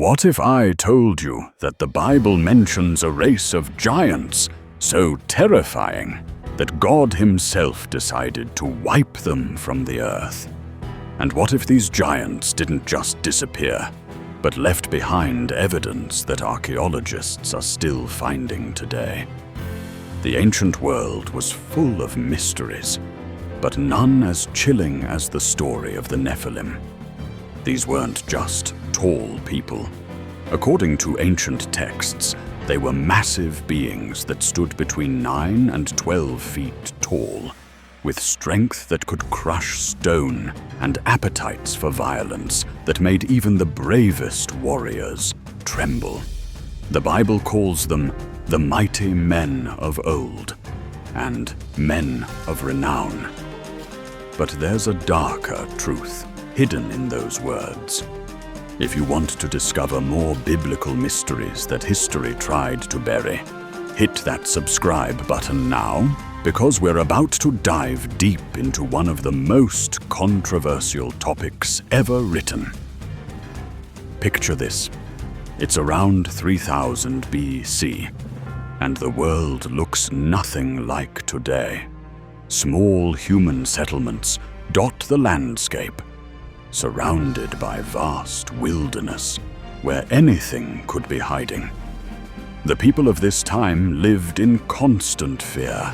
What if I told you that the Bible mentions a race of giants so terrifying that God himself decided to wipe them from the earth? And what if these giants didn't just disappear, but left behind evidence that archaeologists are still finding today? The ancient world was full of mysteries, but none as chilling as the story of the Nephilim. These weren't just tall people. According to ancient texts, they were massive beings that stood between 9 and 12 feet tall, with strength that could crush stone and appetites for violence that made even the bravest warriors tremble. The Bible calls them the mighty men of old and men of renown. But there's a darker truth hidden in those words. If you want to discover more biblical mysteries that history tried to bury, hit that subscribe button now, because we're about to dive deep into one of the most controversial topics ever written. Picture this. It's around 3000 BC, and the world looks nothing like today. Small human settlements dot the landscape, surrounded by vast wilderness where anything could be hiding. The people of this time lived in constant fear,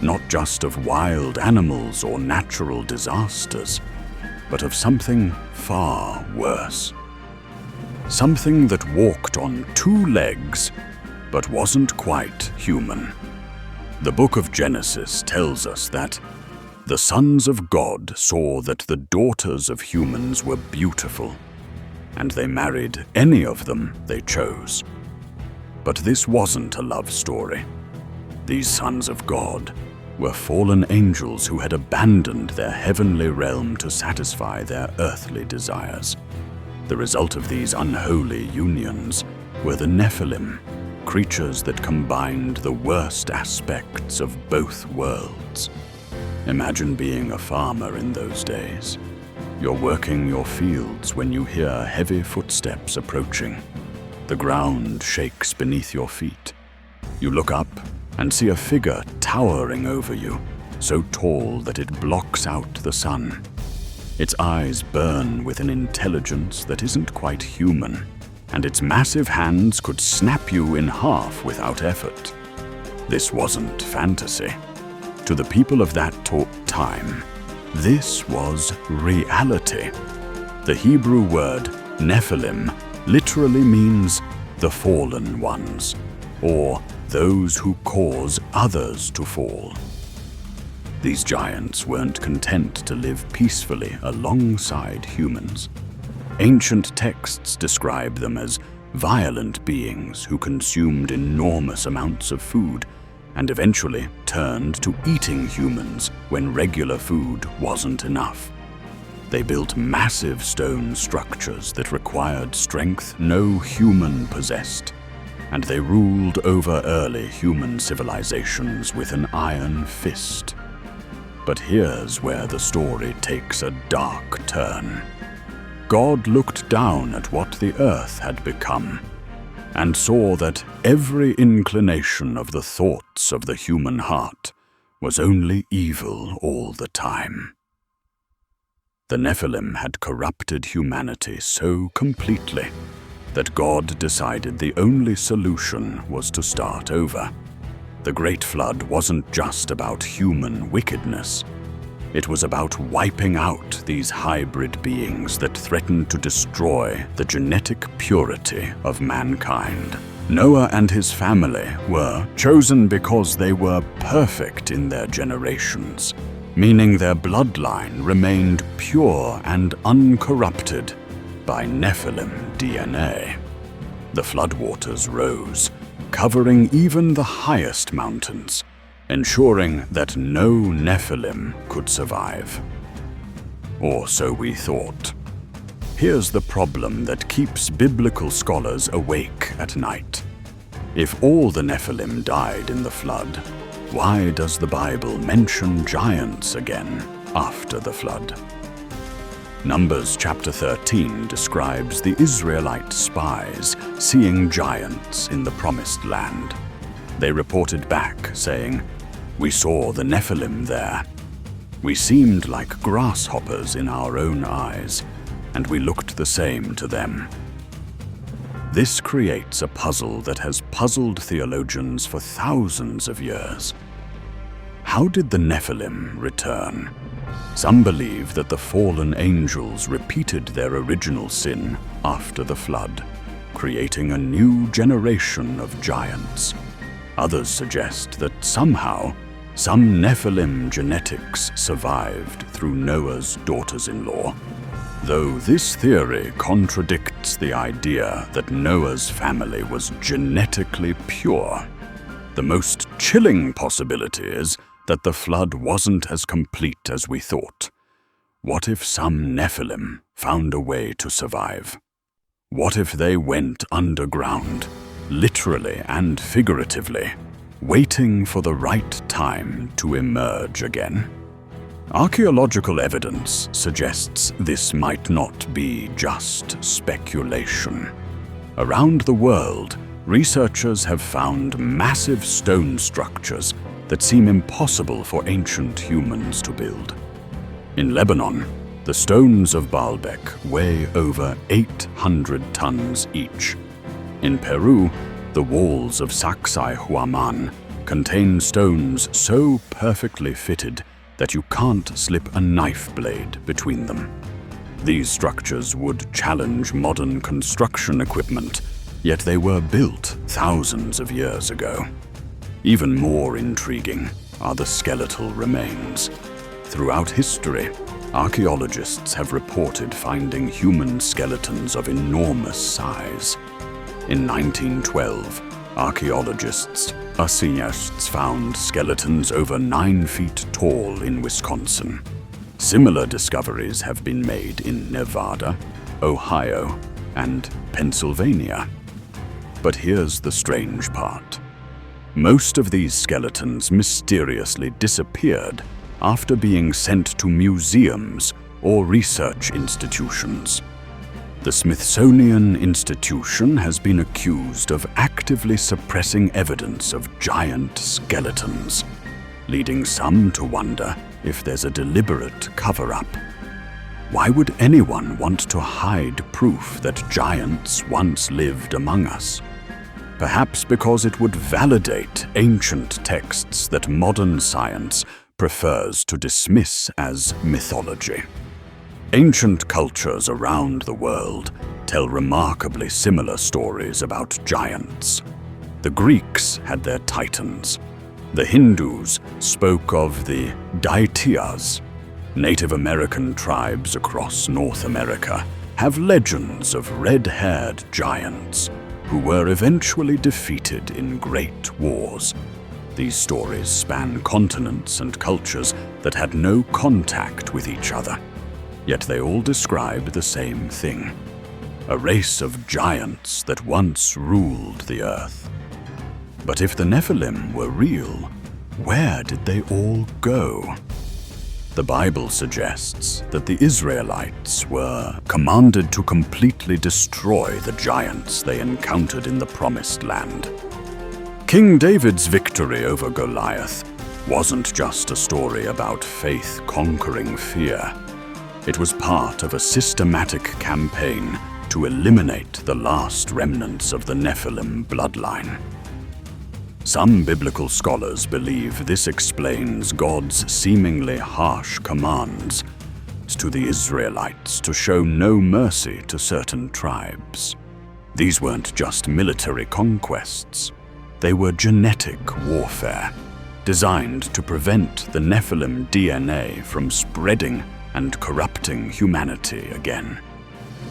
not just of wild animals or natural disasters, but of something far worse. Something that walked on 2 legs, but wasn't quite human. The book of Genesis tells us that the sons of God saw that the daughters of humans were beautiful, and they married any of them they chose. But this wasn't a love story. These sons of God were fallen angels who had abandoned their heavenly realm to satisfy their earthly desires. The result of these unholy unions were the Nephilim, creatures that combined the worst aspects of both worlds. Imagine being a farmer in those days. You're working your fields when you hear heavy footsteps approaching. The ground shakes beneath your feet. You look up and see a figure towering over you, so tall that it blocks out the sun. Its eyes burn with an intelligence that isn't quite human, and its massive hands could snap you in half without effort. This wasn't fantasy. To the people of that time, this was reality. The Hebrew word Nephilim literally means the fallen ones, or those who cause others to fall. These giants weren't content to live peacefully alongside humans. Ancient texts describe them as violent beings who consumed enormous amounts of food and eventually turned to eating humans when regular food wasn't enough. They built massive stone structures that required strength no human possessed, and they ruled over early human civilizations with an iron fist. But here's where the story takes a dark turn. God looked down at what the earth had become and saw that every inclination of the thoughts of the human heart was only evil all the time. The Nephilim had corrupted humanity so completely that God decided the only solution was to start over. The Great Flood wasn't just about human wickedness. It was about wiping out these hybrid beings that threatened to destroy the genetic purity of mankind. Noah and his family were chosen because they were perfect in their generations, meaning their bloodline remained pure and uncorrupted by Nephilim DNA. The floodwaters rose, covering even the highest mountains, ensuring that no Nephilim could survive. Or so we thought. Here's the problem that keeps biblical scholars awake at night. If all the Nephilim died in the flood, why does the Bible mention giants again after the flood? Numbers chapter 13 describes the Israelite spies seeing giants in the promised land. They reported back, saying, "We saw the Nephilim there. We seemed like grasshoppers in our own eyes, and we looked the same to them." This creates a puzzle that has puzzled theologians for thousands of years. How did the Nephilim return? Some believe that the fallen angels repeated their original sin after the flood, creating a new generation of giants. Others suggest that somehow, some Nephilim genetics survived through Noah's daughters-in-law, though this theory contradicts the idea that Noah's family was genetically pure. The most chilling possibility is that the flood wasn't as complete as we thought. What if some Nephilim found a way to survive? What if they went underground, literally and figuratively, waiting for the right time to emerge again? Archaeological evidence suggests this might not be just speculation. Around the world, researchers have found massive stone structures that seem impossible for ancient humans to build. In Lebanon, the stones of Baalbek weigh over 800 tons each. In Peru, the walls of Sacsayhuaman contain stones so perfectly fitted that you can't slip a knife blade between them. These structures would challenge modern construction equipment, yet they were built thousands of years ago. Even more intriguing are the skeletal remains. Throughout history, archaeologists have reported finding human skeletons of enormous size. In 1912, archaeologists found skeletons over 9 feet tall in Wisconsin. Similar discoveries have been made in Nevada, Ohio, and Pennsylvania. But here's the strange part. Most of these skeletons mysteriously disappeared after being sent to museums or research institutions. The Smithsonian Institution has been accused of actively suppressing evidence of giant skeletons, leading some to wonder if there's a deliberate cover-up. Why would anyone want to hide proof that giants once lived among us? Perhaps because it would validate ancient texts that modern science prefers to dismiss as mythology. Ancient cultures around the world tell remarkably similar stories about giants. The Greeks had their titans. The Hindus spoke of the Daityas. Native American tribes across North America have legends of red-haired giants who were eventually defeated in great wars. These stories span continents and cultures that had no contact with each other. Yet they all describe the same thing: a race of giants that once ruled the earth. But if the Nephilim were real, where did they all go? The Bible suggests that the Israelites were commanded to completely destroy the giants they encountered in the Promised Land. King David's victory over Goliath wasn't just a story about faith conquering fear. It was part of a systematic campaign to eliminate the last remnants of the Nephilim bloodline. Some biblical scholars believe this explains God's seemingly harsh commands to the Israelites to show no mercy to certain tribes. These weren't just military conquests. They were genetic warfare, designed to prevent the Nephilim DNA from spreading and corrupting humanity again.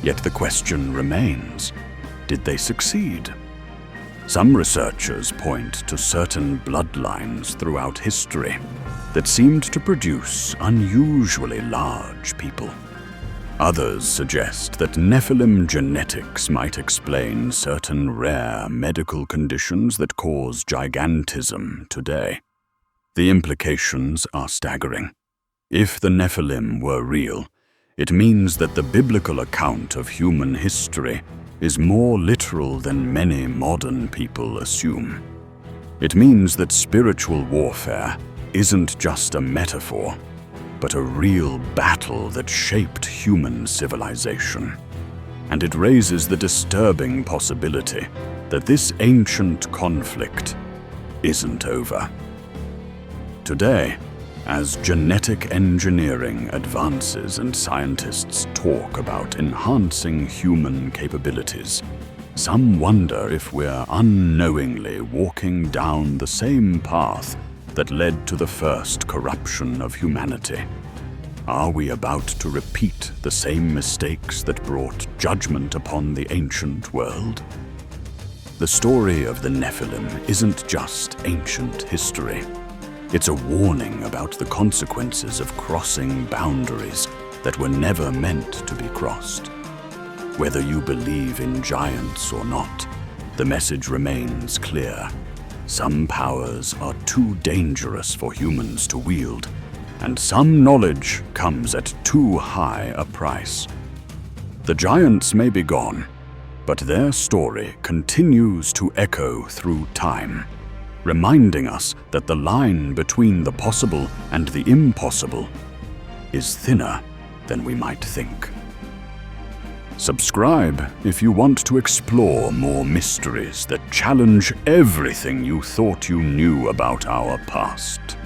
Yet the question remains, did they succeed? Some researchers point to certain bloodlines throughout history that seemed to produce unusually large people. Others suggest that Nephilim genetics might explain certain rare medical conditions that cause gigantism today. The implications are staggering. If the Nephilim were real, It means that the biblical account of human history is more literal than many modern people assume. It means that spiritual warfare isn't just a metaphor, but a real battle that shaped human civilization. And it raises the disturbing possibility that this ancient conflict isn't over. Today, as genetic engineering advances and scientists talk about enhancing human capabilities, some wonder if we're unknowingly walking down the same path that led to the first corruption of humanity. Are we about to repeat the same mistakes that brought judgment upon the ancient world? The story of the Nephilim isn't just ancient history. It's a warning about the consequences of crossing boundaries that were never meant to be crossed. Whether you believe in giants or not, the message remains clear. Some powers are too dangerous for humans to wield, and some knowledge comes at too high a price. The giants may be gone, but their story continues to echo through time, reminding us that the line between the possible and the impossible is thinner than we might think. Subscribe if you want to explore more mysteries that challenge everything you thought you knew about our past.